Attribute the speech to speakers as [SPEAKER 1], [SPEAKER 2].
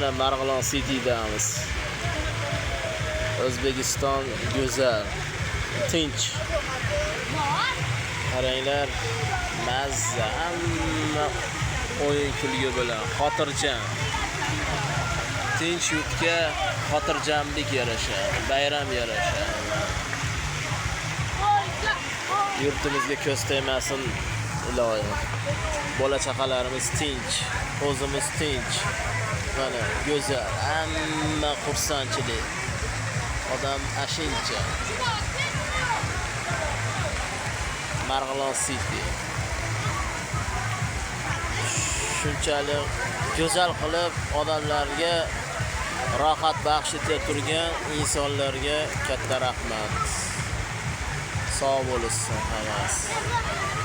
[SPEAKER 1] Mana Marg'ilon City'damiz. O'zbekiston go'zal, tinch. Qaranglar, mazza, hamma o'yin kulgi bilan xotirjam. Tinch yurtga xotirjamlik yarashadi, bayram yarashadi. Yurtimizga ko'z tegmasin iloyim. Bola chaqalarimiz tinch, o'zimiz tinch. Mana go'zal, hamma xursandchilik. Odam ashincha. Marg'ilon City. Shunchalik go'zal qilib odamlarga rohat baxsh eta turgan insonlarga katta rahmat. Sog' bo'lsin hammasi.